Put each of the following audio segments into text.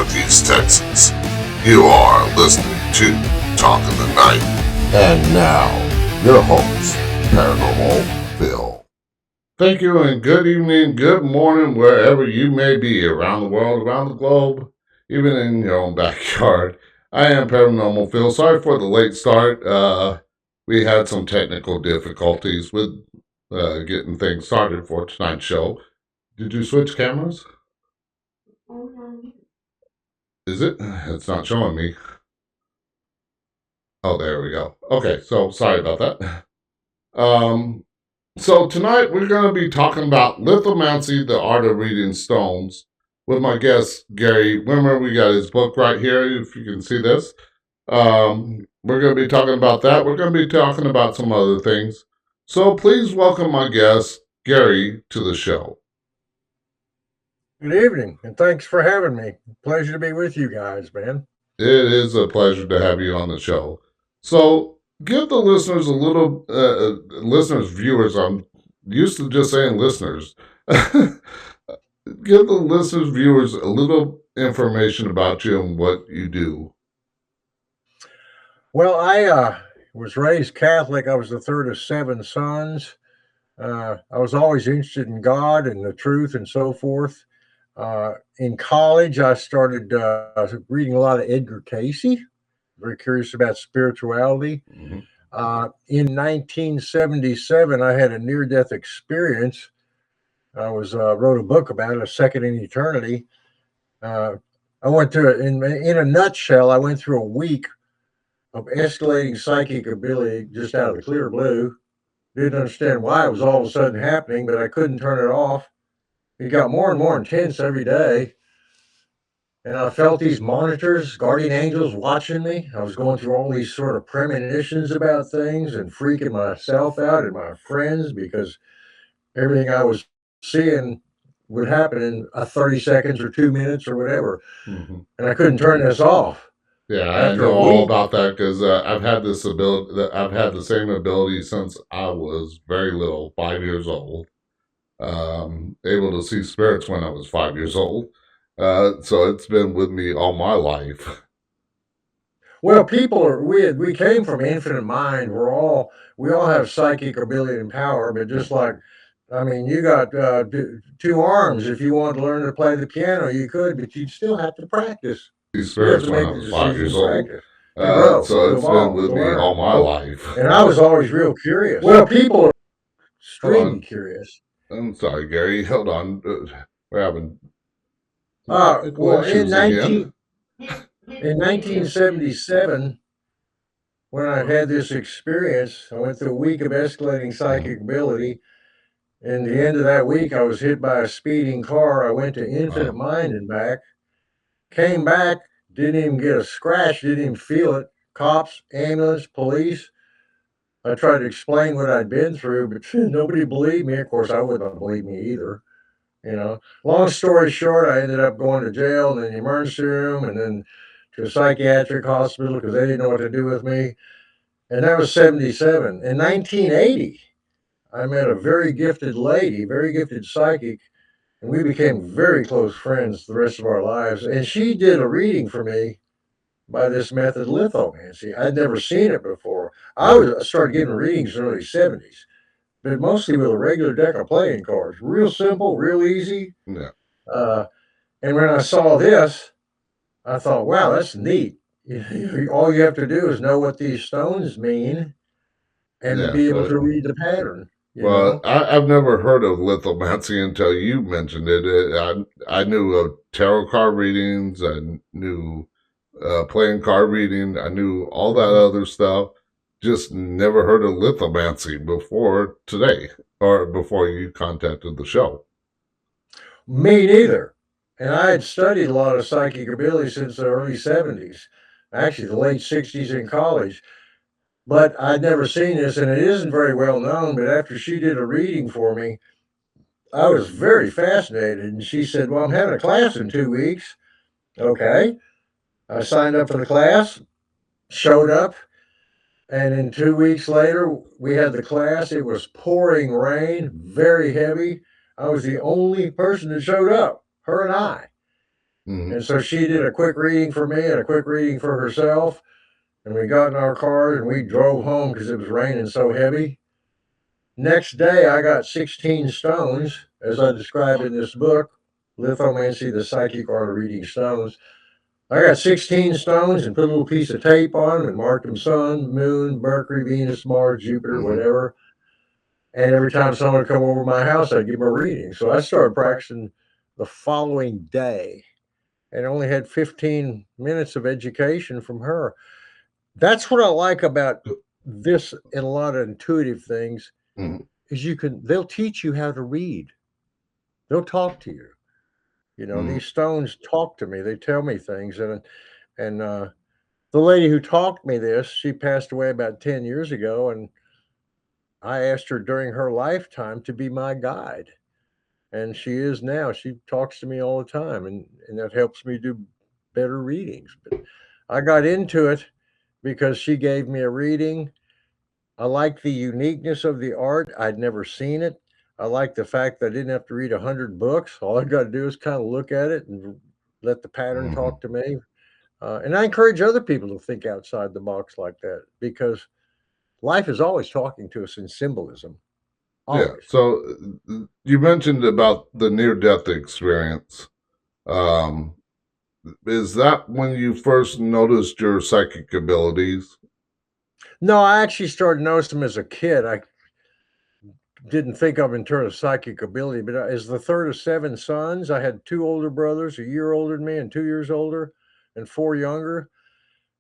Northeast Texas. You are listening to Talk of the Night. And now, your host, Paranormal Phil. Thank you and good evening, good morning, wherever you may be around the world, around the globe, even in your own backyard. I am Paranormal Phil. Sorry for the late start. We had some technical difficulties with getting things started for tonight's show. Did you switch cameras? Is it? It's not showing me. Oh, there we go. Okay, so sorry about that. So tonight we're going to be talking about lithomancy, the art of reading stones, with my guest Gary Wimmer. We got his book right here, if you can see this. We're going to be talking about that. We're going to be talking about some other things. So please welcome my guest Gary to the show. Good evening, and thanks for having me. Pleasure to be with you guys, man. It is a pleasure to have you on the show. So give the listeners a little, viewers, I'm used to just saying listeners. Give the listeners, viewers, a little information about you and what you do. Well, I was raised Catholic. I was the third of seven sons. I was always interested in God and the truth and so forth. In college, I started reading a lot of Edgar Casey, very curious about spirituality. Mhm. In 1977, I had a near-death experience. I wrote a book about it, A Second in Eternity. I went through it in a nutshell. I went through a week of escalating psychic ability just out of the clear blue. Didn't understand why it was all of a sudden happening, but I couldn't turn it off. It got more and more intense every day. And I felt these monitors, guardian angels watching me. I was going through all these sort of premonitions about things and freaking myself out and my friends because everything I was seeing would happen in 30 seconds or 2 minutes or whatever. Mm-hmm. And I couldn't turn this off. Yeah, I After know a all week, about that because I've had this ability. I've had the same ability since I was very little, 5 years old. Able to see spirits when I was 5 years old. So it's been with me all my life. well, people are we came from infinite mind. We all have psychic ability and power, but just like I mean, you got two arms. If you want to learn to play the piano, you could, but you'd still have to practice. See You have spirits to when I make the was five decision years to old. practice, to grow, So to it's been evolve, with to me all learn. my life. And I was always real curious. Well, People are hold extremely on. curious. I'm sorry, Gary. Hold on. We're having technical Well, issues again. in 1977, when I had this experience, I went through a week of escalating psychic ability. And the end of that week, I was hit by a speeding car. I went to Infinite Mind and back, came back, didn't even get a scratch, didn't even feel it. Cops, ambulance, police. I tried to explain what I'd been through, but nobody believed me. Of course, I wouldn't believe me either. You know, long story short, I ended up going to jail and then the emergency room and then to a psychiatric hospital because they didn't know what to do with me. And that was 77. In 1980, I met a very gifted lady, very gifted psychic, and we became very close friends the rest of our lives. And she did a reading for me by this method, lithomancy. I'd never seen it before. I started getting readings in the early 70s, but mostly with a regular deck of playing cards. Real simple, real easy. Yeah. Uh, and when I saw this, I thought, wow, that's neat. All you have to do is know what these stones mean and to Yeah. be able to read the pattern, you Well, know? I've never heard of lithomancy until you mentioned it. I knew of tarot card readings. I knew playing card reading. I knew all that other stuff. Just never heard of lithomancy before today or before you contacted the show. Me neither. And I had studied a lot of psychic ability since the early 70s, actually the late 60s in college. But I'd never seen this, and it isn't very well known. But after she did a reading for me, I was very fascinated. And she said, well, I'm having a class in 2 weeks. Okay. I signed up for the class, showed up, and then 2 weeks later, we had the class. It was pouring rain, very heavy. I was the only person that showed up, her and I. Hmm. And so she did a quick reading for me and a quick reading for herself. And we got in our car and we drove home because it was raining so heavy. Next day, I got 16 stones, as I describe in this book, Lithomancy, the Psychic Art of Reading Stones. I got 16 stones and put a little piece of tape on them and marked them Sun, Moon, Mercury, Venus, Mars, Jupiter, Hmm. whatever. And every time someone would come over my house, I'd give them a reading. So I started practicing the following day and only had 15 minutes of education from her. That's what I like about this and a lot of intuitive things Hmm. is they'll teach you how to read. They'll talk to you. Hmm. These stones talk to me. They tell me things. And the lady who taught me this, she passed away about 10 years ago. And I asked her during her lifetime to be my guide. And she is now. She talks to me all the time, and that helps me do better readings. But I got into it because she gave me a reading. I like the uniqueness of the art. I'd never seen it. I like the fact that I didn't have to read 100 books. All I got to do is kind of look at it and let the pattern Hmm. talk to me. And I encourage other people to think outside the box like that because life is always talking to us in symbolism. Yeah. Always. So you mentioned about the near-death experience. Um, is that when you first noticed your psychic abilities? No, I actually started noticing them as a kid. I didn't think of in terms of psychic ability, but as the third of seven sons, I had two older brothers, a year older than me and 2 years older, and four younger.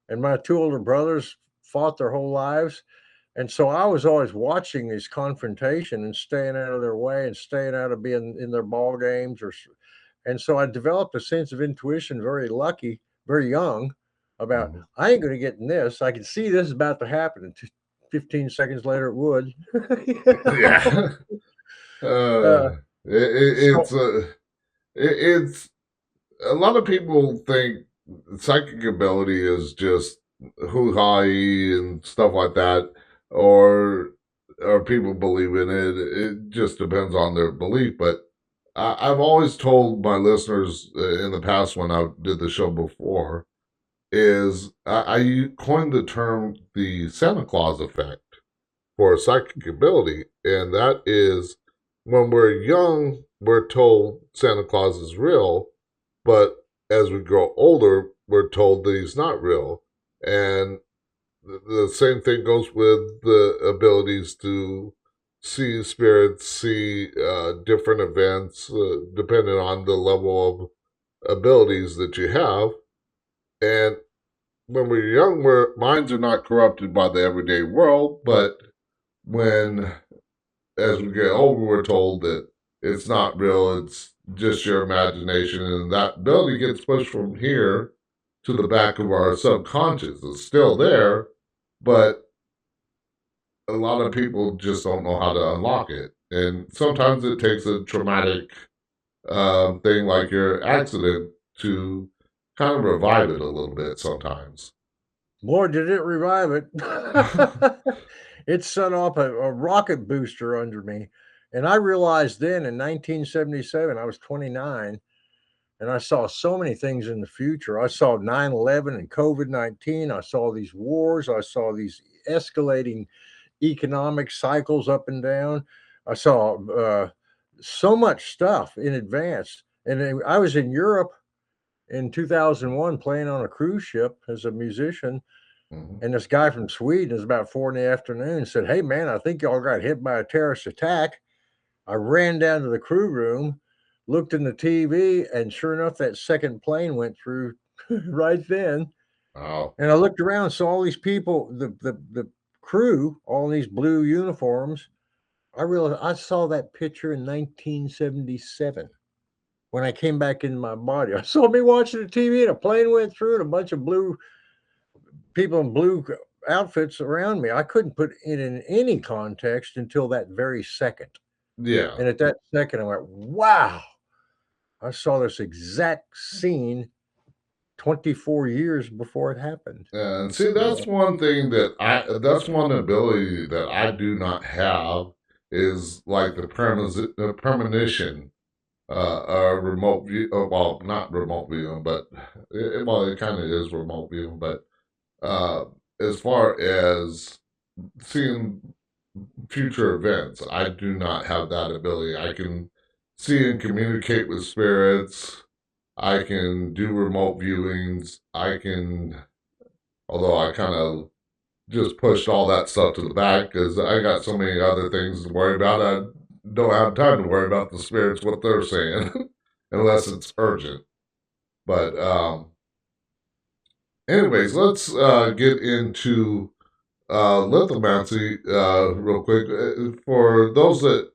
And my two older brothers fought their whole lives. And so I was always watching these confrontation and staying out of their way and staying out of being in their ball games and so I developed a sense of intuition, very lucky, very young, about Hmm. I ain't going to get in this. I can see this is about to happen. And 15 seconds later, it would. You know? Yeah. uh, It's so it's a lot of people think psychic ability is just hoo ha and stuff like that, or people believe in it. It just depends on their belief. But I've always told my listeners in the past when I did the show before is I coined the term the Santa Claus effect for psychic ability, and that is when we're young, we're told Santa Claus is real, but as we grow older, we're told that he's not real. And the same thing goes with the abilities to see spirits, see different events, depending on the level of abilities that you have. And when we're young, our minds are not corrupted by the everyday world, but when as we get older, we're told that it's not real, it's just your imagination, and that ability gets pushed from here to the back of our subconscious. It's still there, but a lot of people just don't know how to unlock it. And sometimes it takes a traumatic thing like your accident to kind of revive it a little bit sometimes. boy, did it revive it. It set off a rocket booster under me. And I realized then in 1977, I was 29, and I saw so many things in the future. I saw 9/11 and COVID-19. I saw these wars. I saw these escalating economic cycles up and down. I saw so much stuff in advance. And then I was in Europe in 2001 playing on a cruise ship as a musician. Mhm. And this guy from Sweden is about 4 in the afternoon said, "Hey, man, I think y'all got hit by a terrorist attack." I ran down to the crew room, looked in the TV, and sure enough, that second plane went through right then. Wow. And I looked around, saw all these people, the crew, all in these blue uniforms. I realized I saw that picture in 1977 when I came back in my body. I saw me watching the TV, and a plane went through, and a bunch of blue people in blue outfits around me. I couldn't put it in any context until that very second. Yeah. And at that second, I went, wow, I saw this exact scene 24 years before it happened. And see, that's one thing that's one ability that I do not have is like the premonition. remote view. Well, not remote viewing, but it kind of is remote viewing. But uh, as far as seeing future events, I do not have that ability. I can see and communicate with spirits. I can do remote viewings. Although I kind of just pushed all that stuff to the back because I got so many other things to worry about. I don't have time to worry about the spirits, what they're saying, unless it's urgent. But, anyways, let's get into lithomancy real quick. For those that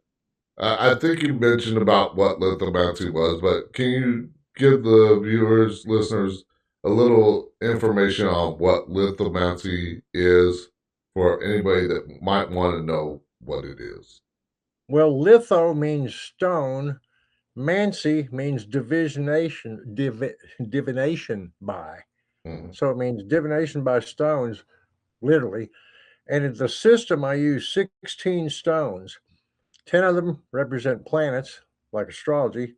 I think you mentioned about what lithomancy was, but can you give the viewers, listeners, a little information on what lithomancy is for anybody that might want to know what it is? Well, litho means stone. Mancy means divination by. Mm-hmm. So it means divination by stones, literally. And in the system, I use 16 stones. 10 of them represent planets, like astrology: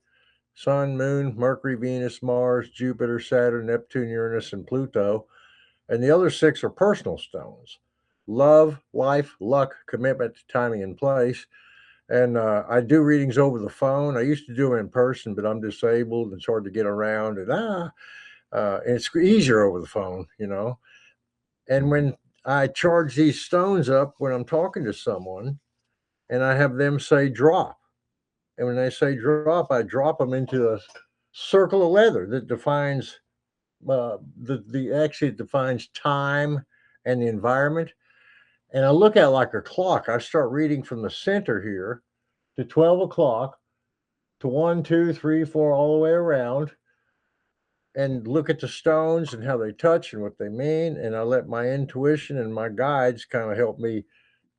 Sun, Moon, Mercury, Venus, Mars, Jupiter, Saturn, Neptune, Uranus, and Pluto. And the other six are personal stones: love, life, luck, commitment, timing, and place. And I do readings over the phone. I used to do them in person, but I'm disabled. It's hard to get around, and it's easier over the phone, you know. And Mm-hmm. when I charge these stones up when I'm talking to someone, and I have them say drop, and when they say drop, I drop them into a circle of leather that defines the actually it defines time and the environment. And I look at it like a clock. I start reading from the center here to 12 o'clock to one, two, three, four, all the way around, and look at the stones and how they touch and what they mean. And I let my intuition and my guides kind of help me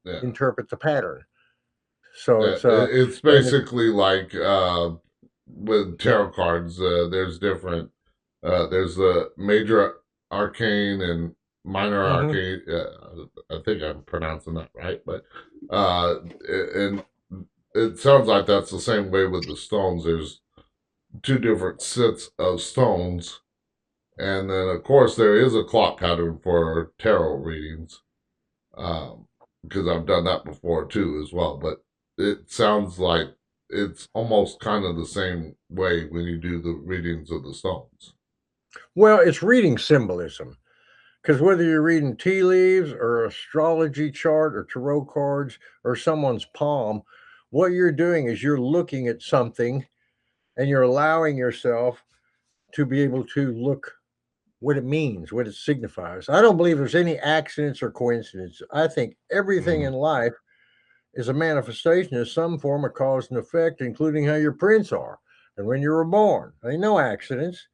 Yeah. interpret the pattern. So Yeah. it's It's and it, basically like with tarot cards, there's different. There's the major arcane and minor mhm. arcane. I think I'm pronouncing that right, but uh, and it sounds like that's the same way with the stones. There's two different sets of stones, and then of course there is a clock pattern for tarot readings, um, because I've done that before too as well. But it sounds like it's almost kind of the same way when you do the readings of the stones. Well, it's reading symbolism, because whether you're reading tea leaves or astrology chart or tarot cards or someone's palm, what you're doing is you're looking at something and you're allowing yourself to be able to look what it means, what it signifies. I don't believe there's any accidents or coincidence. I think everything Mm-hmm. in life is a manifestation of some form of cause and effect, including how your prints are and when you were born. There ain't no accidents.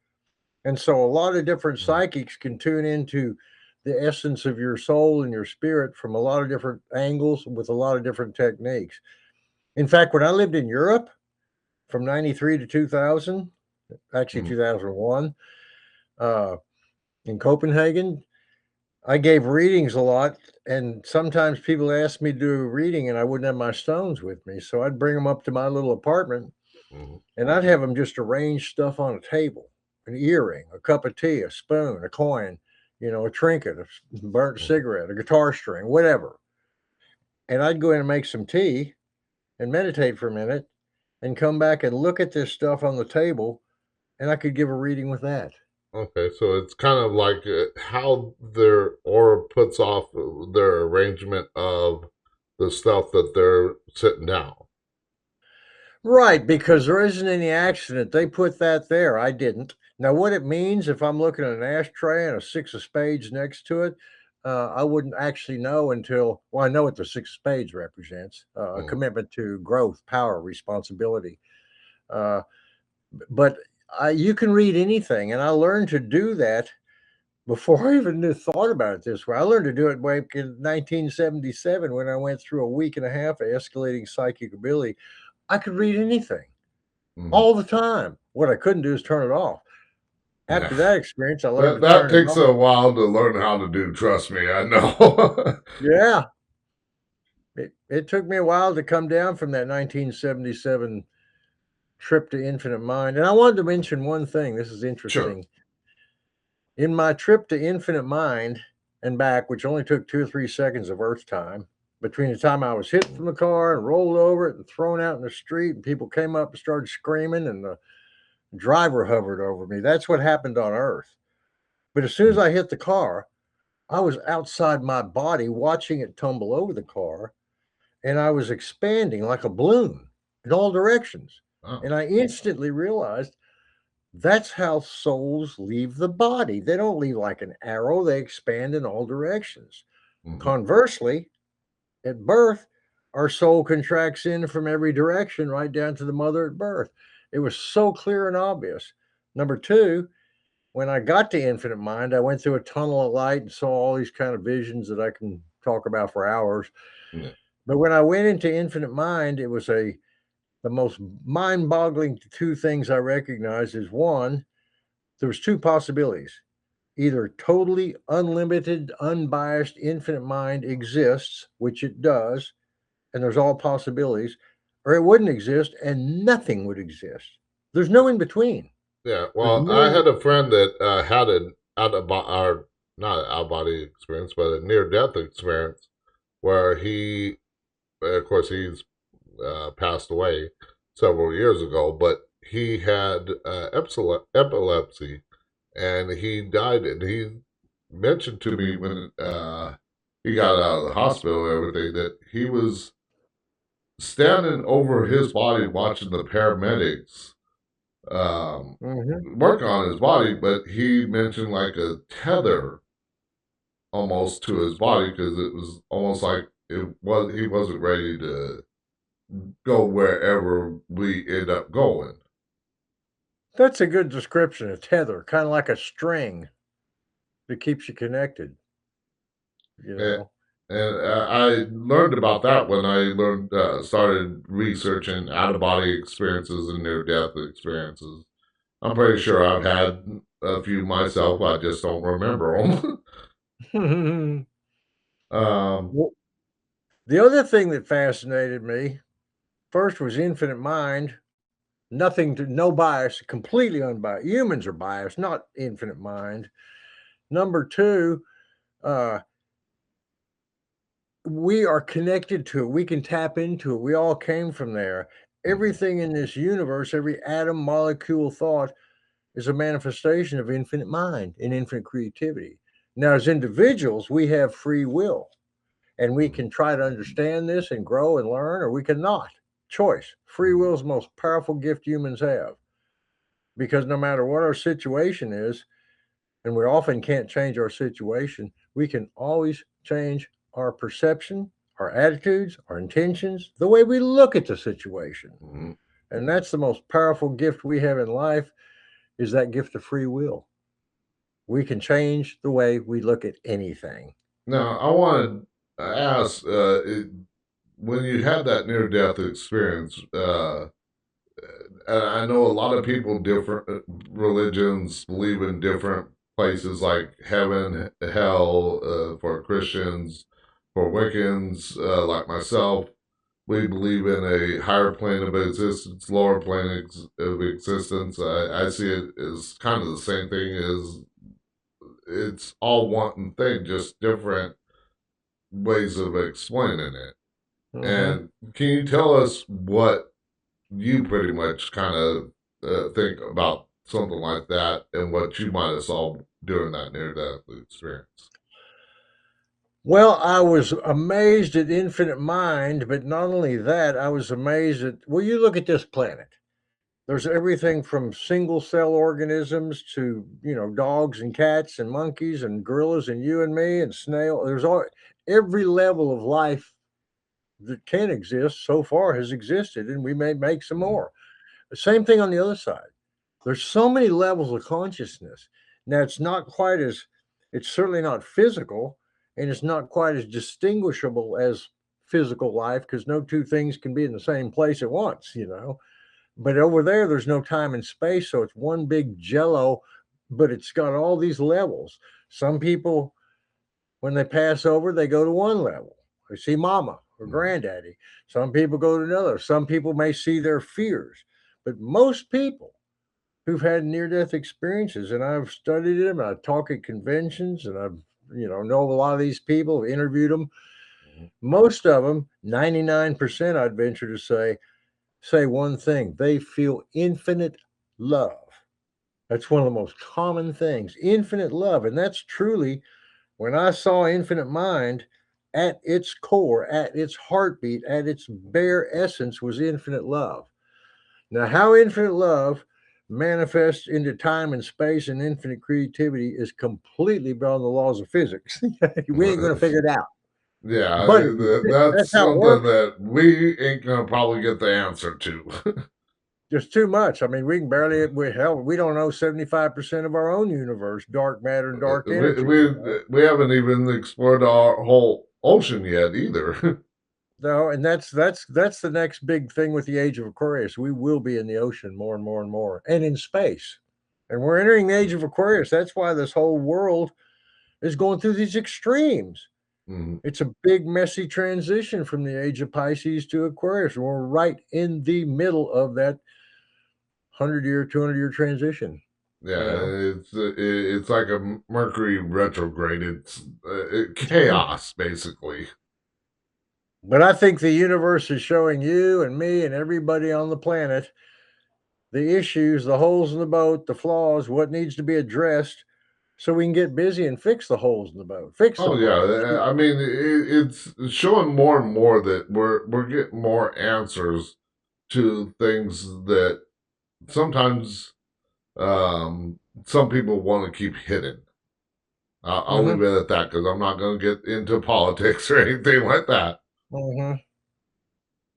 And so a lot of different psychics can tune into the essence of your soul and your spirit from a lot of different angles with a lot of different techniques. In fact, when I lived in Europe from 93 to 2000, actually Mm-hmm. 2001, uh, in Copenhagen, I gave readings a lot. And sometimes people asked me to do a reading and I wouldn't have my stones with me. So I'd bring them up to my little apartment Mm-hmm. and I'd have them just arrange stuff on a table: an earring, a cup of tea, a spoon, a coin, a trinket, a burnt Mm-hmm. cigarette, a guitar string, whatever. And I'd go in and make some tea and meditate for a minute and come back and look at this stuff on the table, and I could give a reading with that. Okay, so it's kind of like how their aura puts off their arrangement of the stuff that they're sitting down. Right, because there isn't any accident. They put that there. I didn't. Now, what it means if I'm looking at an ashtray and a six of spades next to it, I wouldn't actually know until, well, I know what the six of spades represents: a Mm-hmm. commitment to growth, power, responsibility. Uh, but you can read anything. And I learned to do that before I even knew, thought about it this way. I learned to do it back in 1977 when I went through a week and a half of escalating psychic ability. I could read anything Mm-hmm. all the time. What I couldn't do is turn it off. Yeah, After that experience, I learned that to that turn it takes on. a while to learn how to do. Trust me, I know. Yeah. It took me a while to come down from that 1977 trip to infinite mind. And I wanted to mention one thing. This is Sure. interesting. In my trip to infinite mind and back, which only took 2 or 3 seconds of Earth time, between the time I was hit from the car and rolled over it and thrown out in the street, and people came up and started screaming, and the driver hovered over me. That's what happened on Earth. But as soon as Mm, I hit the car, I was outside my body watching it tumble over the car, and I was expanding like a balloon in all directions. wow. And I instantly realized that's how souls leave the body. They don't leave like an arrow, they expand in all directions. Mhm. Conversely, at birth, our soul contracts in from every direction right down to the mother at birth. It was so clear and obvious. Number two, when I got to infinite mind, I went through a tunnel of light and saw all these kind of visions that I can talk about for hours. Yeah. But when I went into infinite mind, it was the most mind-boggling two things I recognized is one, there was two possibilities. Either totally unlimited, unbiased, infinite mind exists, which it does, and there's all possibilities, or it wouldn't exist and nothing would exist. There's no in between. Yeah. There's Well, I no had a friend that had an out of body, or not an out of body experience, but a near death experience where he, of course, he's passed away several years ago, but he had epilepsy, and he died. And he mentioned to me when he got out of the hospital and everything that he was standing over his body watching the paramedics Mhm. work on his body, but he mentioned like a tether almost to his body because it was almost like it was he wasn't ready to go wherever we end up going. That's a good description, a tether, kind of like a string that keeps you connected, you And, know. and I learned about that when I learned started researching out of body experiences and near death experiences. I'm pretty sure I've had a few myself. I just don't remember them. um, Well, the other thing that fascinated me first was infinite mind, nothing to no bias, completely unbiased. Humans are biased, not infinite mind. Number two, uh, we are connected to it. We can tap into it. We all came from there. mhm, Everything in this universe, every atom, molecule, thought is a manifestation of infinite mind and infinite creativity. Now, as individuals, we have free will and we mhm, can try to understand this and grow and learn, or we cannot. Choice. Free mhm, will is the most powerful gift humans have because no matter what our situation is, and we often can't change our situation, we can always change our perception, our attitudes, our intentions, the way we look at the situation. mhm. And that's the most powerful gift we have in life is that gift of free will. We can change the way we look at anything. Now, I want to ask when you had that near death experience, and I know a lot of people, different religions, believe in different places like heaven, hell for Christians, for Wiccans, like myself. We believe in a higher plane of existence, lower plane of existence. I see it as kind of the same thing as it's all one thing, just different ways of explaining it. Mhm. And can you tell us what you pretty much kind of think about something like that and what you might have saw during that near death experience? Well, I was amazed at infinite mind, but not only that, I was amazed at, well, you look at this planet. There's everything from single cell organisms to, dogs and cats and monkeys and gorillas and you and me and snail. There's all every level of life that can exist so far has existed, and we may make some Mm-hmm. more. The same thing on the other side. There's so many levels of consciousness. Now it's certainly not physical, and it's not quite as distinguishable as physical life because no two things can be in the same place at once. But over there, there's no time and space, so it's one big jello, but it's got all these levels. Some people, when they pass over, they go to one level. They see mama or Mm-hmm. granddaddy. Some people go to another. Some people may see their fears. but most people who've had near-death experiences, and I've studied them, and I talk at conventions, and I've know a lot of these people, interviewed them. Mhm. Most of them, 99%, I'd venture to say one thing: they feel infinite love. That's one of the most common things, infinite love, and that's truly when I saw Infinite Mind. At its core, at its heartbeat, at its bare essence, was infinite love. Now, how infinite love manifests into time and space and infinite creativity is completely beyond the laws of physics. We ain't going to figure it out. Yeah, But that's that's how it something works. that we ain't gonna probably get the answer to. Just too much. I mean, we can barely, we don't know 75% of our own universe, dark matter and dark we energy. we we haven't even explored our whole ocean yet either. No, and that's the next big thing with the age of Aquarius. We will be in the ocean more and more and more, and in space. And we're entering the age of Aquarius. That's why this whole world is going through these extremes. Mhm. It's a big, messy transition from the age of Pisces to Aquarius. We're right in the middle of that 100-year, 200-year transition. You Yeah, know, it's like a Mercury retrograde. It's chaos basically. but I think the universe is showing you and me and everybody on the planet the issues, the holes in the boat, the flaws, what needs to be addressed, so we can get busy and fix the holes in the boat, fix the Oh yeah, problems. I mean it's showing more and more that we're getting more answers to things that sometimes some people want to keep hidden. I'll leave Mm-hmm. it at that because I'm not going to get into politics or anything like that. Mm-hmm.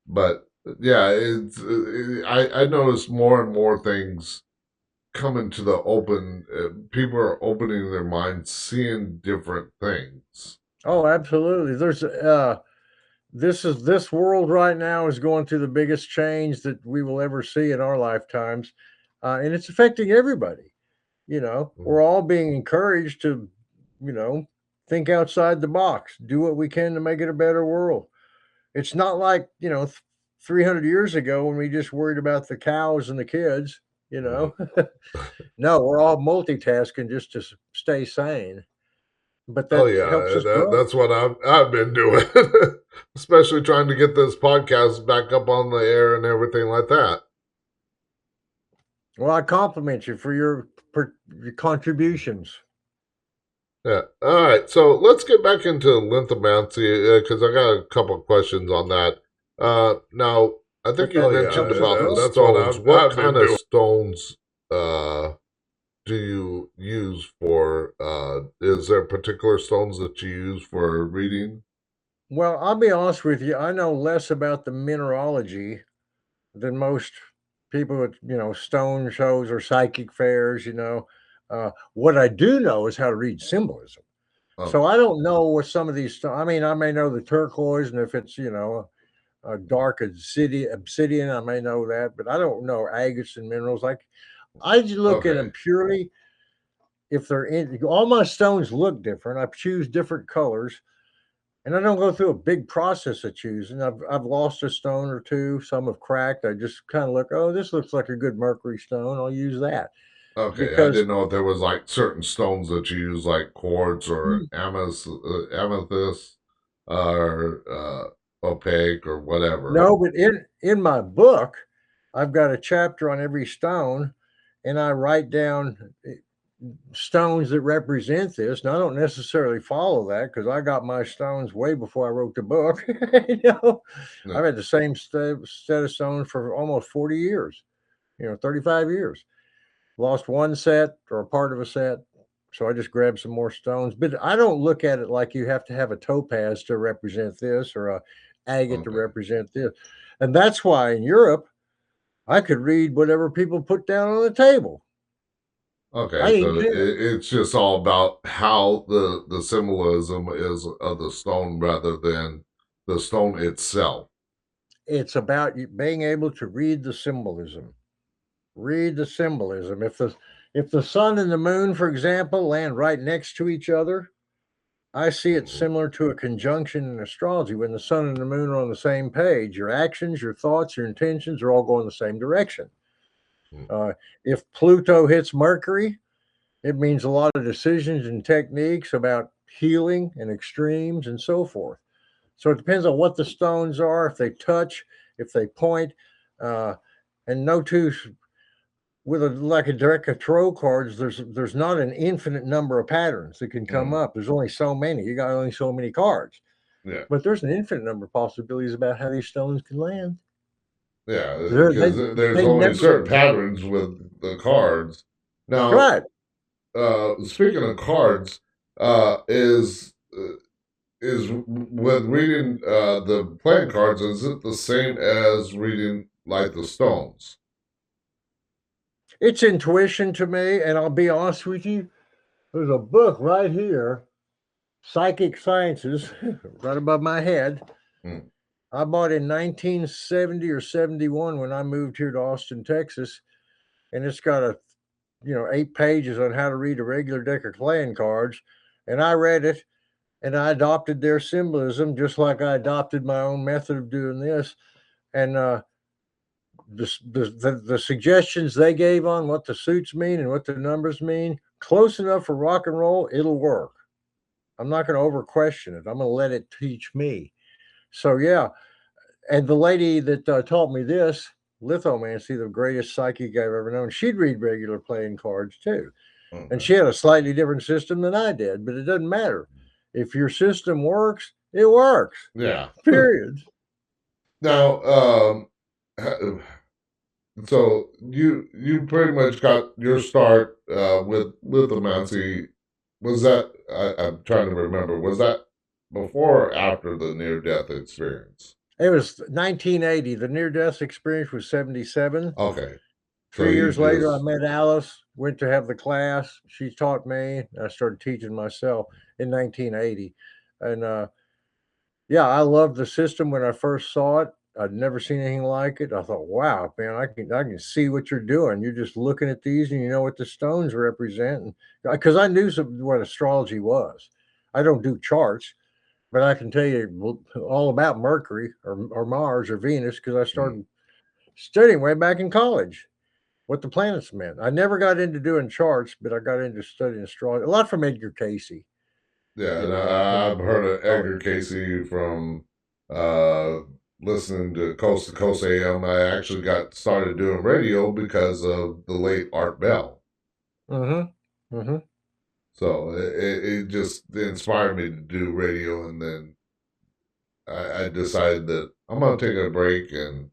But yeah, I notice more and more things coming to the open. People are opening their minds, seeing different things. Oh, absolutely. This world right now is going through the biggest change that we will ever see in our lifetimes, and it's affecting everybody. Mm. We're all being encouraged to, you know, think outside the box, do what we can to make it a better world. It's not like 300 years ago when we just worried about the cows and the kids. You Mhm. know, no, we're all multitasking just to stay sane, but Oh that helps yeah, us grow. that's what I've been doing, especially trying to get this podcast back up on the air and everything like that. Well, I compliment you for your contributions. Yeah. All right. So let's get back into lithomancy because I got a couple of questions on that. Now, I But think you that mentioned helps us about the grow. stones. What kind of stones uh, do you use for? Is there particular stones that you use for reading? Well, I'll be honest with you. I know less about the mineralogy than most people at stone shows or psychic fairs. What I do know is how to read symbolism. Oh, So I don't know what some of these. I mean, I may know the turquoise, and if it's a dark obsidian, I may know that, but I don't know agates and minerals. Like I just look at okay, them purely if they're in. All my stones look different. I choose different colors. And I don't go through a big process of choosing. I've lost a stone or two. Some have cracked. I just kind of look, oh, this looks like a good mercury stone. I'll use that okay. I because didn't know if there was like certain stones that you use, like quartz or amethyst, or opaque or whatever. no, but in my book, I've got a chapter on every stone, and I write down stones that represent this. And I don't necessarily follow that because I got my stones way before I wrote the book. Yeah. I've had the same set of stones for almost 40 years. 35 years. Lost one set or a part of a set. So I just grabbed some more stones. But I don't look at it like you have to have a topaz to represent this or a agate to Okay. represent this. And that's why in Europe, I could read whatever people put down on the table. I Okay, didn't so care. it's just all about how the symbolism is of the stone rather than the stone itself. It's about you being able to read the symbolism. Read the symbolism. If the sun and the moon, for example, land right next to each other, I see it Mhm. similar to a conjunction in astrology. When the sun and the moon are on the same page, your actions, your thoughts, your intentions are all going the same direction. Mm. If Pluto hits Mercury, it means a lot of decisions and techniques about healing and extremes and so forth. So it depends on what the stones are, if they touch, if they point, uh, and no two with a like a direct control cards. There's not an infinite number of patterns that can come Mm. up. There's only so many. You got only so many cards, Yeah. but there's an infinite number of possibilities about how these stones can land. Yeah, They're, they because there's they only never certain patterns with the cards. Now, right. speaking of cards, is with reading the playing cards, is it the same as reading like the stones? It's intuition to me, and I'll be honest with you. There's a book right here, Psychic Sciences, right above my head. Mm. I bought in 1970 or 71 when I moved here to Austin, Texas, and it's got 8 pages on how to read a regular deck of playing cards. And I read it, and I adopted their symbolism just like I adopted my own method of doing this. And the suggestions they gave on what the suits mean and what the numbers mean, close enough for rock and roll, it'll work. I'm not going to over question it. I'm going to let it teach me. So yeah, and the lady that taught me this, Lithomancy, the greatest psychic I've ever known, she'd read regular playing cards too. And Okay. she had a slightly different system than I did, but it doesn't matter. If your system works, it works. Yeah. Period. Now, ha- so you pretty much got your start with lithomancy. Was that I'm trying to remember? Was that before or after the near death experience? It was 1980. The near death experience was 77. Okay, so 3 years you later, I just met Alice, went to have the class. She taught me. I started teaching myself in 1980. And yeah, I loved the system when I first saw it. I'd never seen anything like it. I thought, wow, man, I can see what you're doing. You're just looking at these and you know what the stones represent. Because I knew what astrology was. I don't do charts, but I can tell you all about Mercury or Mars or Venus because I mm, started studying way back in college what the planets meant. I never got into doing charts, but I got into studying astrology. A lot from Edgar Casey, yeah. you And know, from I've heard of astrology. Edgar Casey from uh, listening to Coast to Coast AM. I actually got started doing radio because of the late Art Bell. Mm-hmm. Mm-hmm. So it just inspired me to do radio, and then I decided that I'm gonna take a break, and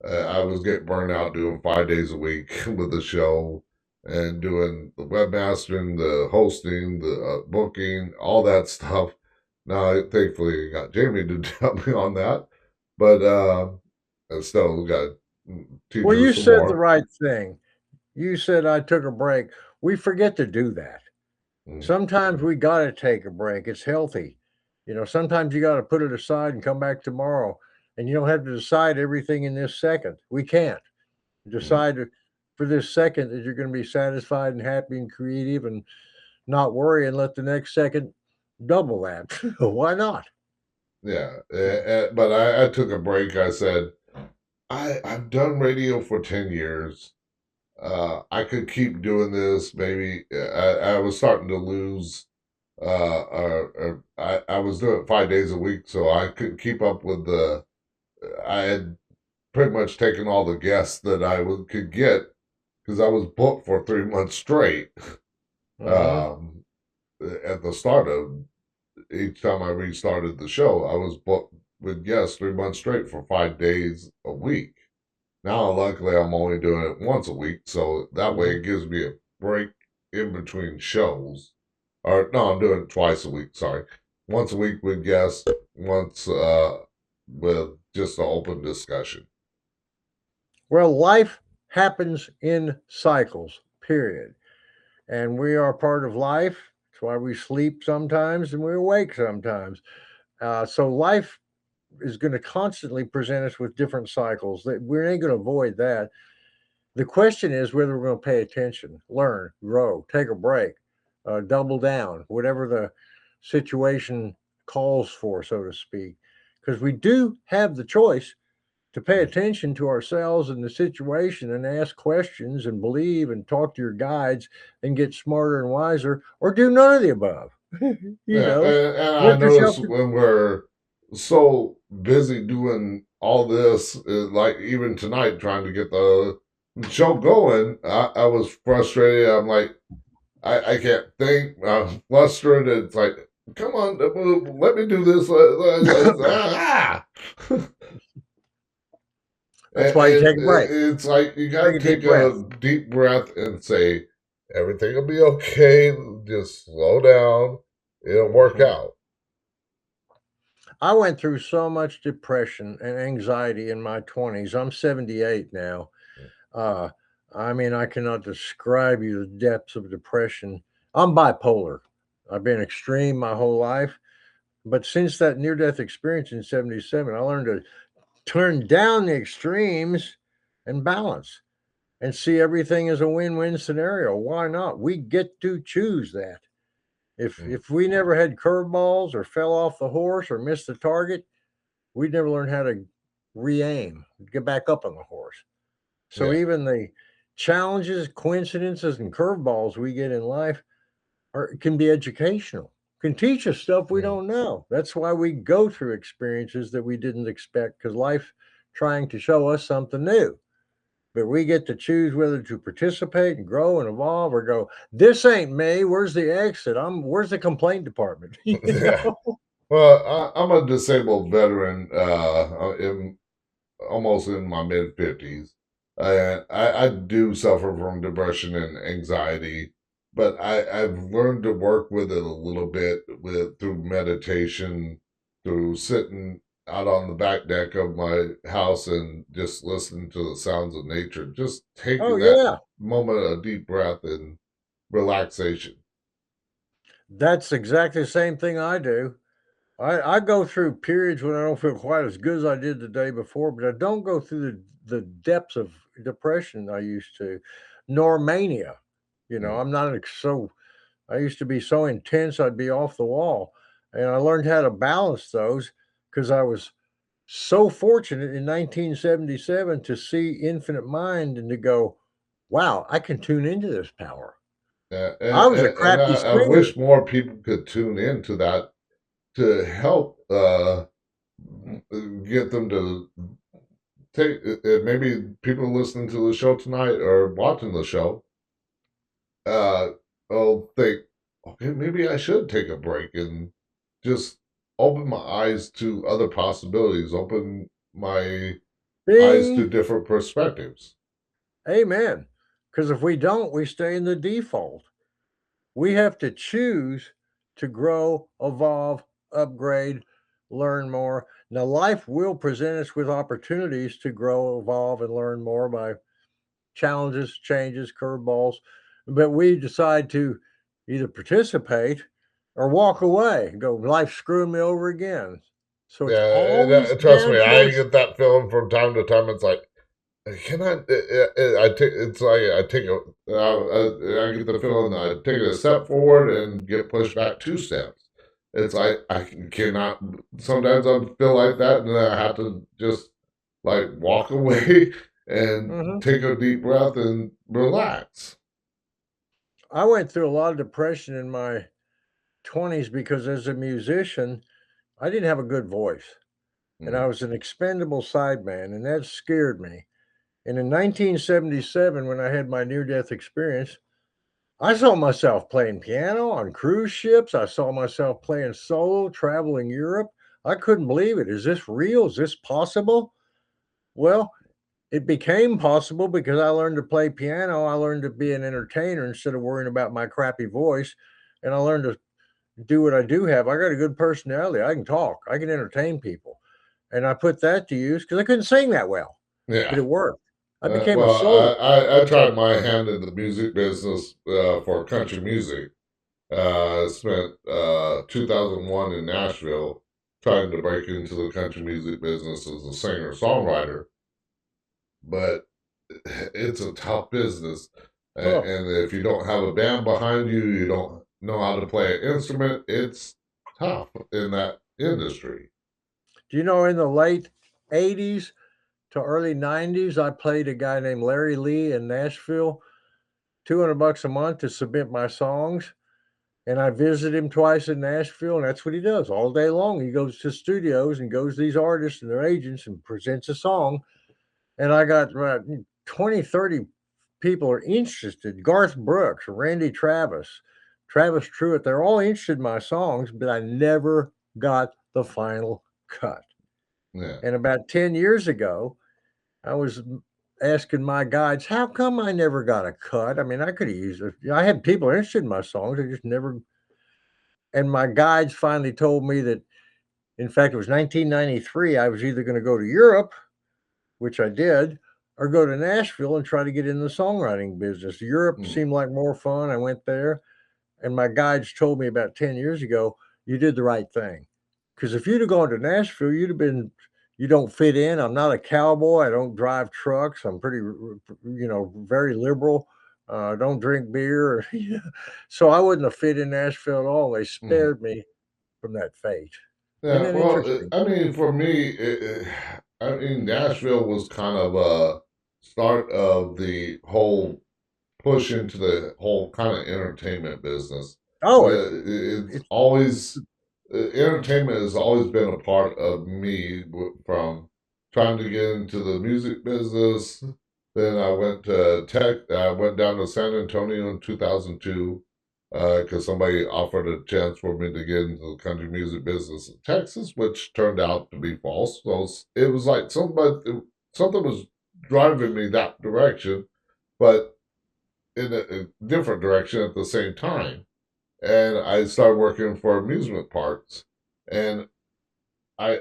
I was getting burned out doing 5 days a week with the show and doing the webmastering, the hosting, the booking, all that stuff. Now, thankfully, I got Jamie to help me on that, but I still got to teach Well, her you some said the more. right thing. You said I took a break. We forget to do that. Mm, Sometimes we got to take a break. It's healthy. Sometimes you got to put it aside and come back tomorrow. And you don't have to decide everything in this second. We can't mm. decide for this second that you're going to be satisfied and happy and creative and not worry and let the next second double that. Why not? Yeah, but I took a break. I said, I've done radio for 10 years. I could keep doing this. Maybe I was starting to lose. I was doing it 5 days a week, so I couldn't keep up with the. I had pretty much taken all the guests that could get because I was booked for 3 months straight. Mm-hmm. Um, at the start of each time I restarted the show, I was booked with guests 3 months straight for 5 days a week. Now, luckily, I'm only doing it once a week, so that way Mm-hmm. it gives me a break in between shows. Or no, I'm doing it twice a week. Sorry, once a week with guests, once with just an open discussion. Well, life happens in cycles, period. And we are part of life. That's why we sleep sometimes and we awake sometimes. So life is going to constantly present us with different cycles. That we ain't going to avoid that. The question is whether we're going to pay attention, learn, grow, take a break, double down, whatever the situation calls for, so to speak. Because we do have the choice to pay attention to ourselves and the situation and ask questions and believe and talk to your guides and get smarter and wiser, or do none of the above. you Yeah, know, and I Let yourself. notice when we're so busy doing all this, like even tonight, trying to get the show going, I was frustrated. I'm like, I can't think. I'm frustrated. It's like, come on, let me do this. Ah. That's why you And take a break. it's like you got Take to a deep take breath. a deep breath and say, everything will be okay. Just slow down. It'll work Mhm. out. I went through so much depression and anxiety in my 20s. I'm 78 now. Uh, I mean, I cannot describe you the depths of depression. I'm bipolar. I've been extreme my whole life. But since that near death experience in 77, I learned to turn down the extremes and balance and see everything as a win win scenario. Why not? We get to choose that. Mm. If we never had curveballs or fell off the horse or missed the target, we'd never learn how to re aim, get back up on the horse. So Yeah. even the challenges, coincidences, and curveballs we get in life can be educational, can teach us stuff we Mm. don't know. That's why we go through experiences that we didn't expect because life trying to show us something new. But we get to choose whether to participate and grow and evolve or go, this ain't me. Where's the exit? Where's the complaint department? Yeah. Well, I'm a disabled veteran. Almost in my mid 50s. I do suffer from depression and anxiety, but I've learned to work with it a little bit through meditation, through sitting out on the back deck of my house and just listening to the sounds of nature, just Oh, taking that yeah. moment of deep breath and relaxation. That's exactly the same thing I do. I go through periods when I don't feel quite as good as I did the day before, but I don't go through the depths of depression I used to, nor mania. Mm. I'm not so, I used to be so intense, I'd be off the wall. And I learned how to balance those because I was so fortunate in 1977 to see Infinite Mind and to go, wow, I can tune into this power. Yeah, I was a and crappy I singer. wish more people could tune into that to help get them to take maybe people listening to the show tonight or watching the show uh will think, okay, maybe I should take a break and just open my eyes to other possibilities, open my eyes to Bing. different perspectives. Amen. Because if we don't, we stay in the default. We have to choose to grow, evolve, upgrade, learn more. Now, life will present us with opportunities to grow, evolve, and learn more by challenges, changes, curveballs. But we decide to either participate or walk away and go, life's screwing me over again. So it's Yeah, always trust down me, I towards. get that feeling from time to time. It's like, can I take? It's like I take a. I get the feeling that I take a step forward and get pushed back 2 steps. It's like I cannot. Sometimes I feel like that, and then I have to just like walk away and Mhm. take a deep breath and relax. I went through a lot of depression in my 20s because as a musician, I didn't have a good voice and I Mm. was an expendable sideman, and that scared me. And in 1977, when I had my near death experience, I saw myself playing piano on cruise ships. I saw myself playing solo, traveling Europe. I couldn't believe it. Is this real? Is this possible? Well, it became possible because I learned to play piano. I learned to be an entertainer instead of worrying about my crappy voice. And I learned to do what I do have. I got a good personality. I can talk. I can entertain people. And I put that to use because I couldn't sing that well, but Yeah. it worked. I became a Well, solo. I tried my hand in the music business for country music. Spent 2001 in Nashville trying to break into the country music business as a singer songwriter, but it's a tough business. Oh, And if you don't have a band behind you, you don't know how to play an instrument, it's tough in that industry. do you know in the late 80s, to early 90s, I played a guy named Larry Lee in Nashville, $200 a month to submit my songs. And I visit him twice in Nashville, and that's what he does all day long. He goes to studios and goes to these artists and their agents and presents a song. And I got 20, 30 people are interested. Garth Brooks, Randy Travis, Travis Truitt, they're all interested in my songs, but I never got the final cut. Yeah. And about 10 years ago, I was asking my guides, how come I never got a cut? I mean, I could have used it. I had people interested in my songs. I just never. And my guides finally told me that, in fact, it was 1993. I was either going to go to Europe, which I did, or go to Nashville and try to get in the songwriting business. Europe Mm. seemed like more fun. I went there, and my guides told me about 10 years ago, you did the right thing. Because if you'd have gone to Nashville, you'd have been, you don't fit in. I'm not a cowboy. I don't drive trucks. I'm pretty, very liberal. Don't drink beer. So I wouldn't have fit in Nashville at all. They Mhm. spared me from that fate. Isn't Yeah, that well, interesting? I mean, for me, I mean, Nashville was kind of a start of the whole push into the whole kind of entertainment business. Oh, It's it's always entertainment has always been a part of me from trying to get into the music business. Then I went to tech. I went down to San Antonio in 2002 because somebody offered a chance for me to get into the country music business in Texas, which turned out to be false. So it was like something was driving me that direction, but in a different direction at the same time. And I started working for amusement parks, and I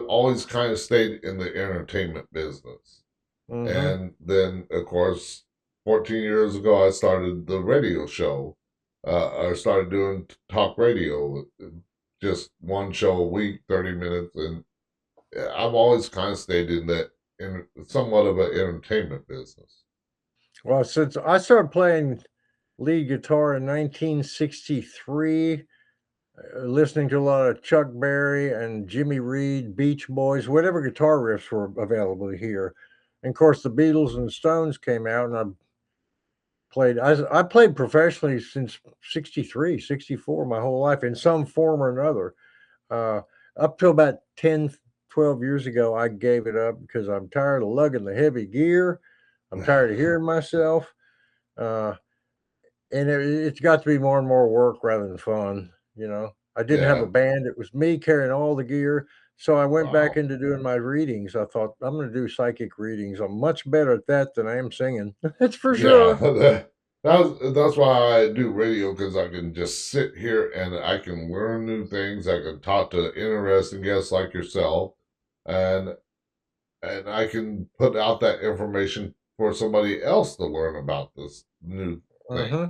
always kind of stayed in the entertainment business. mm-hmm. And then, of course, 14 years ago, I started the radio show. I started doing talk radio, just one show a week, 30 minutes. And I've always kind of stayed in that, in somewhat of an entertainment business. Well, since I started playing lead guitar in 1963, listening to a lot of Chuck Berry and Jimmy Reed, Beach Boys, whatever guitar riffs were available here. And of course, the Beatles and the Stones came out, and I played professionally since 63, 64, my whole life in some form or another. Uh, Up till about 10, 12 years ago, I gave it up because I'm tired of lugging the heavy gear. I'm tired of hearing myself. Uh, and it's got to be more and more work rather than fun. I didn't have a Yeah. band. It was me carrying all the gear. So I went back Wow. into doing my readings. I thought, I'm going to do psychic readings. I'm much better at that than I am singing. That's for Yeah. sure. That's why I do radio because I can just sit here and I can learn new things. I can talk to interesting guests like yourself, and I can put out that information for somebody else to learn about this new thing. Hmm.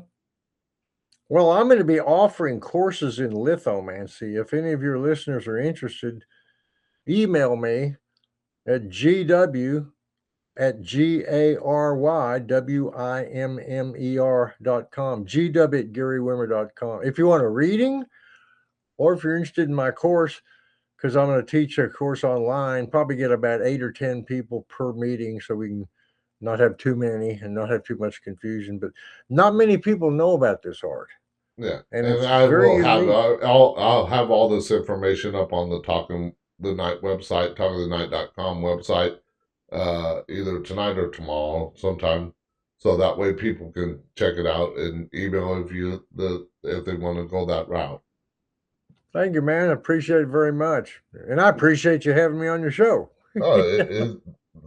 Well, I'm going to be offering courses in lithomancy. If any of your listeners are interested, email me at GW@GARYWIMMER.com, GW@GaryWimmer.com. If you want a reading, or if you're interested in my course, because I'm going to teach a course online, probably get about 8 or 10 people per meeting so we can not have too many and not have too much confusion. But not many people know about this art, Yeah, and and it's I very will have unique. I'll have all this information up on the Talking the Night website, talkingthenight.com website, either tonight or tomorrow sometime, so that way people can check it out and email if they want to go that route. Thank you, man. I appreciate it very much. And I appreciate you having me on your show. Oh,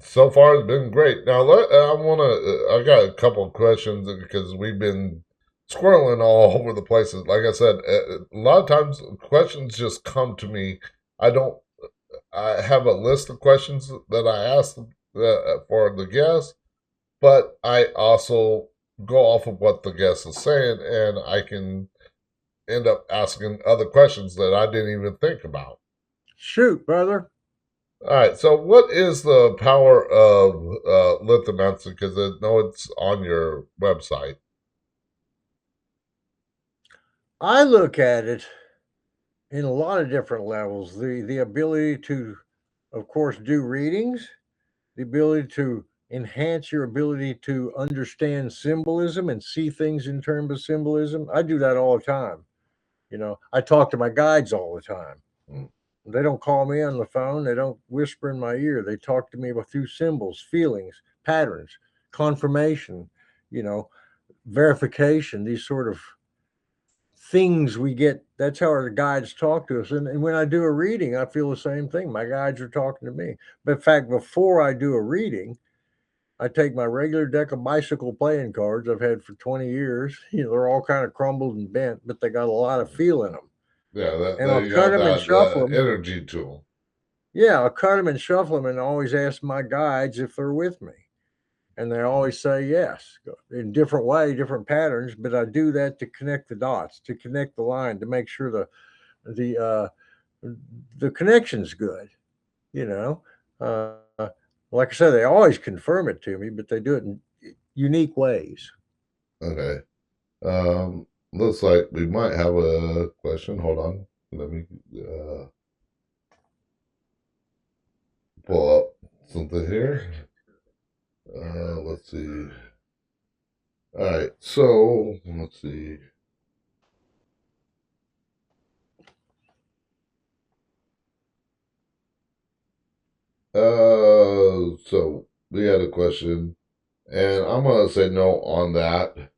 so far it's been great. Now I got a couple of questions because we've been squirreling all over the places. Like I said, a lot of times questions just come to me. I don't. I have a list of questions that I ask for the guest, but I also go off of what the guest is saying, and I can end up asking other questions that I didn't even think about. Shoot, brother. All right. So, what is the power of lithomancy? Because I know it's on your website. I look at it in a lot of different levels. The ability to, of course, do readings, the ability to enhance your ability to understand symbolism and see things in terms of symbolism. I do that all the time. I talk to my guides all the time. Mm. They don't call me on the phone. They don't whisper in my ear. They talk to me through symbols, feelings, patterns, confirmation, you know, verification, these sort of things we get. That's how our guides talk to us. And when I do a reading, I feel the same thing. My guides are talking to me. But in fact, before I do a reading, I take my regular deck of bicycle playing cards I've had for 20 years. They're all kind of crumbled and bent, but they got a lot of feel in them. Yeah, And that I'll you cut got them and that shuffle them. energy to them. Yeah, I'll cut them and shuffle them and always ask my guides if they're with me. And they always say yes in different way, different patterns. But I do that to connect the dots, to connect the line, to make sure the uh, the connection's good. You know, uh, like I said, they always confirm it to me, but they do it in unique ways. Okay. Looks like we might have a question. Hold on. Let me pull up something here. Let's see. All right. So let's see. So we had a question, and I'm gonna say no on that.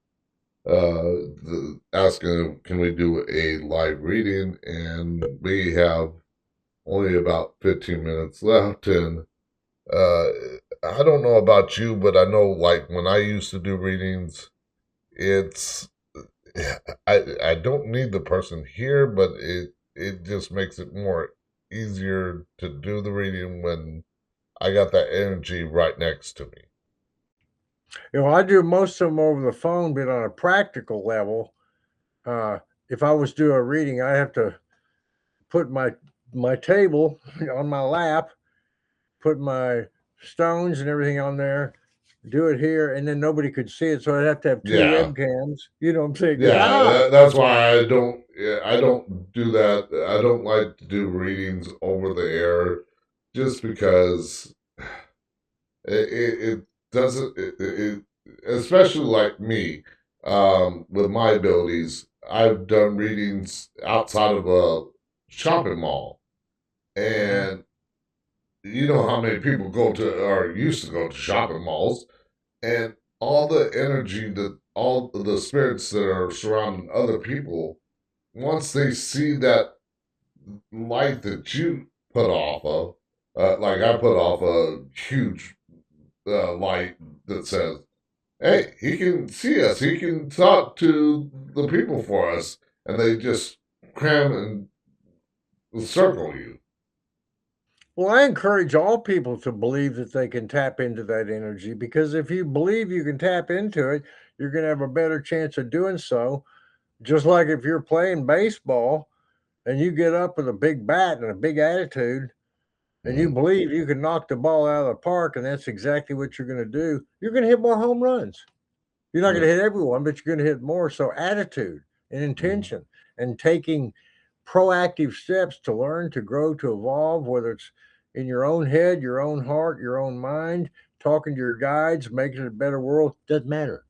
Asking can we do a live reading, and we have only about 15 minutes left, and uh, I don't know about you, but I know like when I used to do readings, it's I don't need the person here, but it just makes it more easier to do the reading when I got that energy right next to me. I do most of them over the phone, but on a practical level, uh, if I was doing a reading, I have to put my table on my lap, put my stones and everything on there, do it here, and then nobody could see it, so I'd have to have two Yeah, webcams. You know what I'm saying? Because yeah, that's why I don't. Yeah, I don't do that. I don't like to do readings over the air, just because it doesn't. Especially like me, with my abilities, I've done readings outside of a shopping mall, Mhm. and you know how many people go to or used to go to shopping malls, and all the energy that all the spirits that are surrounding other people, once they see that light that you put off of, like I put off a huge light that says, "Hey, he can see us. He can talk to the people for us," and they just cram and circle you. Well, I encourage all people to believe that they can tap into that energy, because if you believe you can tap into it, you're going to have a better chance of doing so. Just like if you're playing baseball and you get up with a big bat and a big attitude, and you Mm, believe you can knock the ball out of the park, and that's exactly what you're going to do, you're going to hit more home runs. You're not going yeah, to hit everyone, but you're going to hit more. So, attitude and mm, intention and taking proactive steps to learn, to grow, to evolve, whether it's in your own head, your own heart, your own mind, talking to your guides, making it a better world, doesn't matter.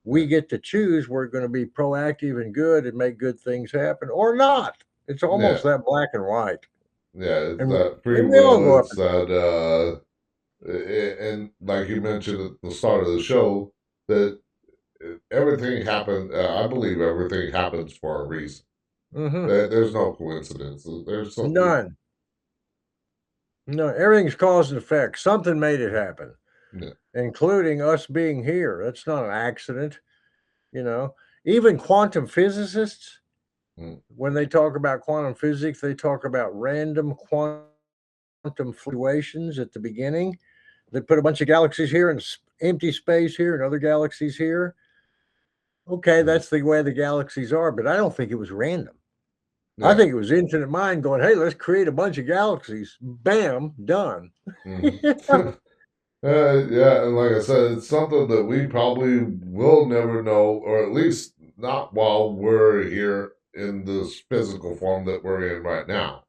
yeah, We get to choose. We're going to be proactive and good and make good things happen or not. It's yeah, almost that black and white. yeah. It's And, that free and we all will. go up It's and that, and like you mentioned at the start of the show, that everything happened. I believe everything happens for a reason. hmm There's no coincidence. There's something. none. No, everything's cause and effect. Something made it happen, Yeah, including us being here. That's not an accident, you know. Even quantum physicists, mm, when they talk about quantum physics, they talk about random quantum fluctuations at the beginning. They put a bunch of galaxies here and empty space here and other galaxies here. Okay, mm, that's the way the galaxies are, but I don't think it was random. I yeah. think it was infinite mind going, hey, let's create a bunch of galaxies. Bam, done. Hmm. Yeah, and like I said, it's something that we probably will never know, or at least not while we're here in this physical form that we're in right now.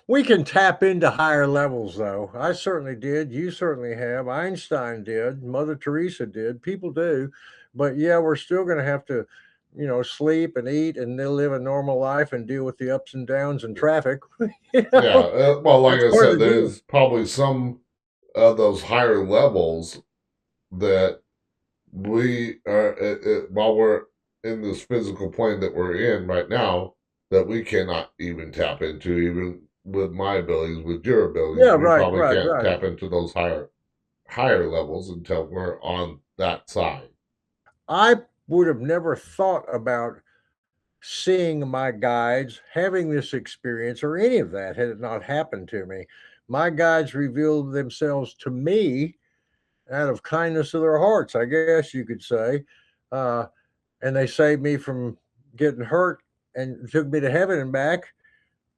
We can tap into higher levels, though. I certainly did. You certainly have. Einstein did. Mother Teresa did. People do. But yeah, we're still going to have to, sleep and eat and then live a normal life and deal with the ups and downs and traffic. Yeah, well, like That's I part of said, the deal. there's probably some of those higher levels that we are, while we're in this physical plane that we're in right now, that we cannot even tap into, even with my abilities, with your abilities, Yeah, we right, probably right, can't right. tap into those higher levels until we're on that side. I would have never thought about seeing my guides, having this experience, or any of that had it not happened to me. My guides revealed themselves to me out of kindness of their hearts, I guess you could say. Uh, and they saved me from getting hurt and took me to heaven and back.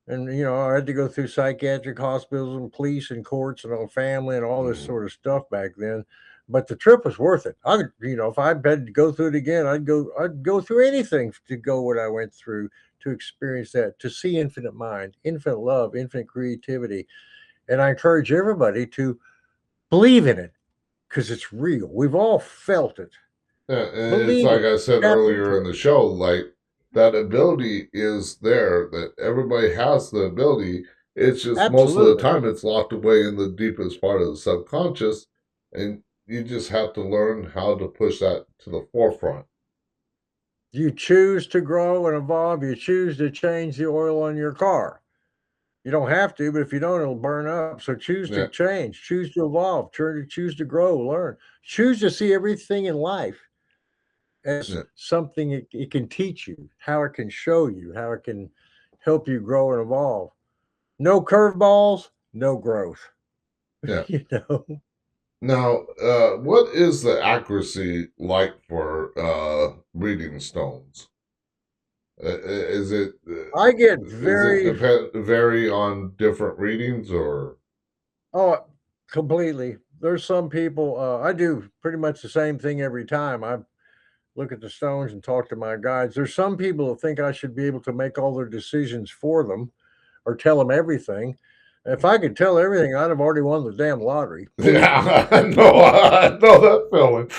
And, I had to go through psychiatric hospitals and police and courts and all family and all this Mm. sort of stuff back then. But the trip was worth it. If I had to go through it again, I'd go through anything to go what I went through to experience that, to see infinite mind, infinite love, infinite creativity. And I encourage everybody to believe in it because it's real. We've all felt it. Yeah, and it's Believe like it. I said Tap earlier into in it. the show, like that ability is there, that everybody has the ability. It's just most of the Absolutely. time it's locked away in the deepest part of the subconscious, and you just have to learn how to push that to the forefront. You choose to grow and evolve. You choose to change the oil on your car. You don't have to, but if you don't, it'll burn up. So choose to Yeah, change, choose to evolve, choose to grow, learn, choose to see everything in life as yeah, something it can teach you, how it can show you, how it can help you grow and evolve. No curveballs, no growth. yeah. you know, Now, what is the accuracy like for reading stones? I get Is it very depend vary on different readings or? oh completely. There's some people I do pretty much the same thing every time. I look at the stones and talk to my guides. There's some people that think I should be able to make all their decisions for them or tell them everything. If I could tell everything, I'd have already won the damn lottery. Believe me, Yeah, I know that feeling.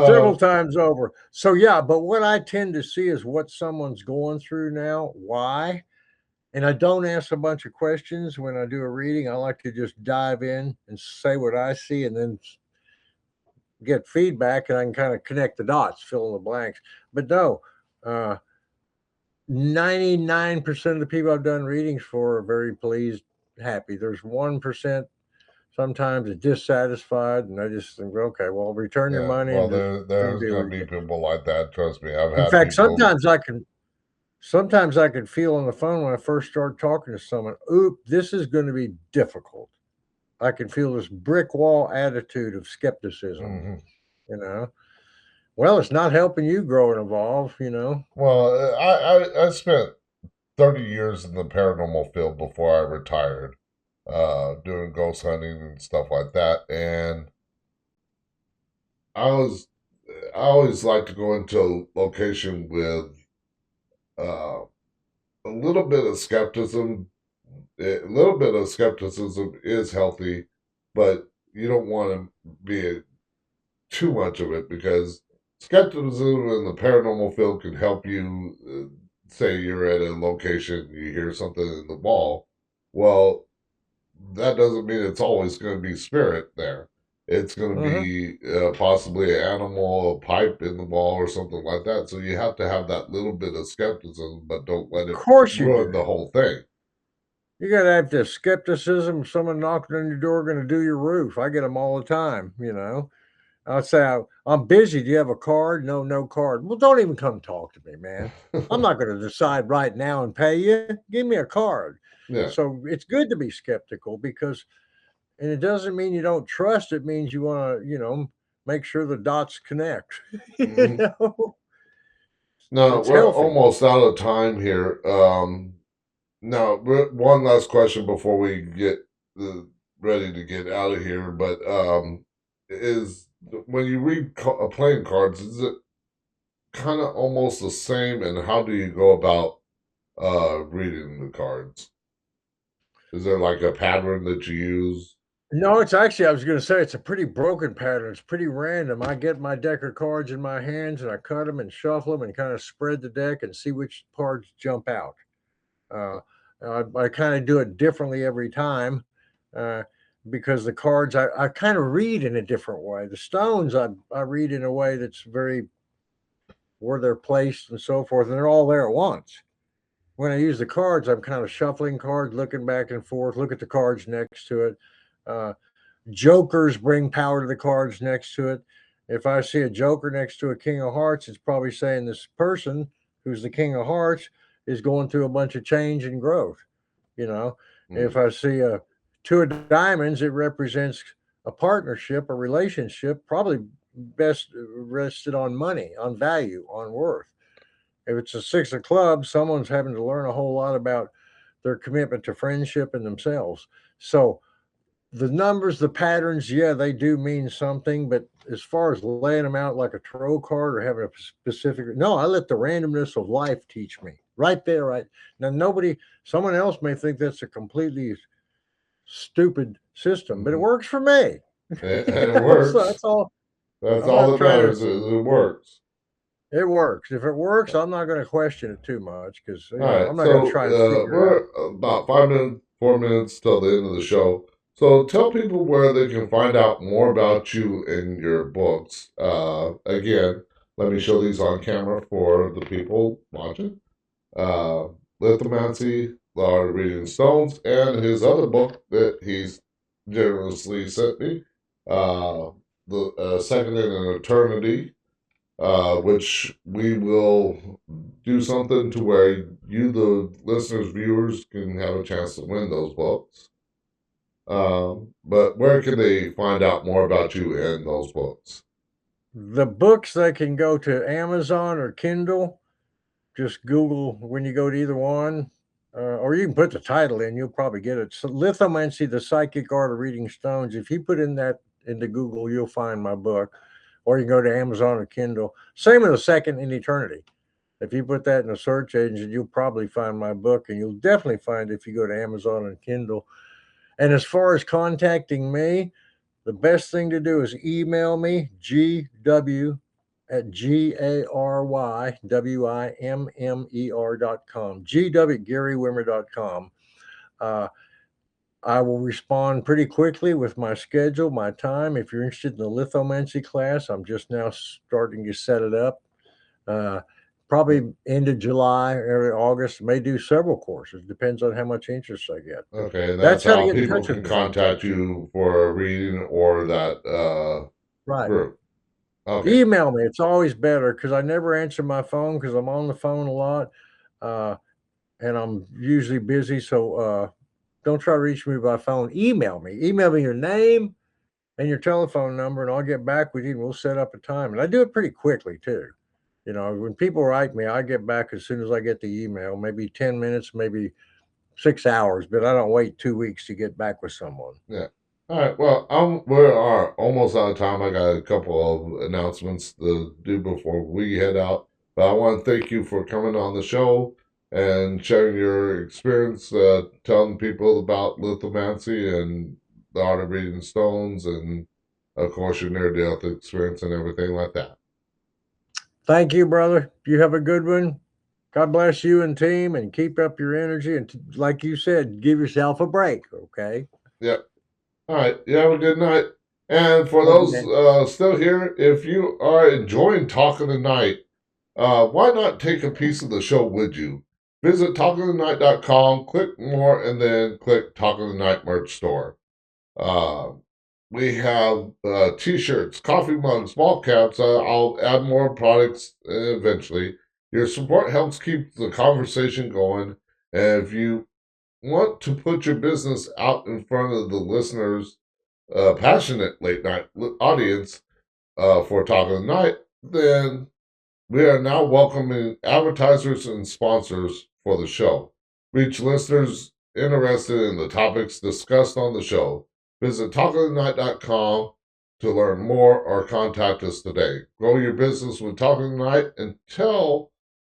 several times over. So yeah, but what I tend to see is what someone's going through now, why. And I don't ask a bunch of questions when I do a reading. I like to just dive in and say what I see and then get feedback and I can kind of connect the dots, fill in the blanks. But no, uh, 99% of the people I've done readings for are very pleased, happy. There's 1% sometimes is dissatisfied, and I just think, okay, well, return your Yeah, money well, and just don't there's deal gonna with be it. people like that. Trust me, I've In had fact, people. sometimes I can feel on the phone when I first start talking to someone, oop, this is going to be difficult. I can feel this brick wall attitude of skepticism, Mhm. you know. Well, it's not helping you grow and evolve. Well, I spent 30 years in the paranormal field before I retired, doing ghost hunting and stuff like that, and I was I always like to go into a location with uh, a little bit of skepticism. A little bit of skepticism is healthy, but you don't want to be too much of it because skepticism in the paranormal field can help you. Say you're at a location, you hear something in the wall. Well, that doesn't mean it's always going to be spirit there. It's going to Hmm. be possibly an animal, a pipe in the wall, or something like that. So you have to have that little bit of skepticism, but don't let Of it course you ruin do. the whole thing. You got to have this skepticism. Someone knocking on your door going to do your roof. I get them all the time. I'll say, I'm busy. Do you have a card? No, no card. Well, don't even come talk to me, man. I'm not going to decide right now and pay you. Give me a card. Yeah. So it's good to be skeptical and it doesn't mean you don't trust. It means you want to, make sure the dots connect. you Hmm. know, No, it's we're healthy. almost out of time here. No, one last question before we get ready to get out of here. But is when you read playing cards, is it kind of almost the same? And how do you go about reading the cards? Is there like a pattern that you use? No, it's actually, I was going to say, it's a pretty broken pattern. It's pretty random. I get my deck of cards in my hands and I cut them and shuffle them and kind of spread the deck and see which cards jump out. Uh, I kind of do it differently every time uh, because the cards I kind of read in a different way. The stones I read in a way that's very where they're placed and so forth, and they're all there at once. When I use the cards, I'm kind of shuffling cards, looking back and forth, look at the cards next to it. Uh, Jokers bring power to the cards next to it. If I see a joker next to a king of hearts, it's probably saying this person who's the king of hearts is going through a bunch of change and growth. You know, if Mm. I see a two of diamonds, it represents a partnership, a relationship, probably best rested on money, on value, on worth. If it's a six of clubs, someone's having to learn a whole lot about their commitment to friendship and themselves. So the numbers, the patterns, yeah, they do mean something. But as far as laying them out like a tarot card or having a specific, no, I let the randomness of life teach me right there. Right now, someone else may think that's a completely stupid system, but it Mhm. works for me. And it So works. that's all. That's I'm all not that trying to. matters. It works. It works. If it works, I'm not going to question it too much because All right. I'm not going to So try and figure it out. we're about 5 minutes, 4 minutes till the end of the show. So tell people where they can find out more about you and your books. Again, let me show these on camera for the people watching. uh, Lithomancy, The Art of Reading Stones, and his other book that he's generously sent me, uh, The Second in an Eternity, which we will do something to where you, the listeners, viewers, can have a chance to win those books. But where can they find out more about you and those books? The books, they can go to Amazon or Kindle. Just Google when you go to either one, or you can put the title in. You'll probably get it. So, Lithomancy: The Psychic Art of Reading Stones. If you put in that into Google, you'll find my book. Or you can go to Amazon or Kindle. Same with The Second in Eternity. If you put that in a search engine, you'll probably find my book, and you'll definitely find it if you go to Amazon and Kindle. And as far as contacting me, the best thing to do is email me, GW at GARYWIMMER.com, GW at GaryWimmer.com. Uh, I will respond pretty quickly with my schedule, my time. If you're interested in the lithomancy class, I'm just now starting to set it up. Uh, Probably end of July, early August. May do several courses. Depends on how much interest I get. But Okay, and that's that's how to how get in people touch with can me, brother. contact you for a reading or that Right. group. Okay. Email me. It's always better because I never answer my phone because I'm on the phone a lot, uh, and I'm usually busy. So don't try to reach me by phone. Email me. Email me your name and your telephone number, and I'll get back with you. And we'll set up a time. And I do it pretty quickly too. When people write me, I get back as soon as I get the email. Maybe 10 minutes, maybe 6 hours, but I don't wait 2 weeks to get back with someone. Yeah. All right. Well, we are almost out of time. I got a couple of announcements to do before we head out. But I want to thank you for coming on the show and sharing your experience, telling people about lithomancy and the art of reading stones, and of course your near-death experience and everything like that. Thank you, brother. You have a good one. God bless you and team, and keep up your energy. And like you said, give yourself a break. Okay. Yep. All right. You have a good night. And for Thank you, those man. still here, if you are enjoying Talking Tonight, why not take a piece of the show with you? Visit talkingtonight.com, click more, and then click Talking Tonight merch store. Uh, we have t-shirts, coffee mugs, small caps. I'll add more products eventually. Your support helps keep the conversation going. And if you want to put your business out in front of the listeners, passionate late night audience for Talking Tonight, then we are now welcoming advertisers and sponsors for the show. Reach listeners interested in the topics discussed on the show. Visit talkingtonight.com to learn more or contact us today. Grow your business with Talking Tonight. Until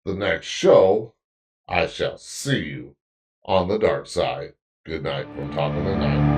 the next show, I shall see you on the dark side. Good night from Talking the Night.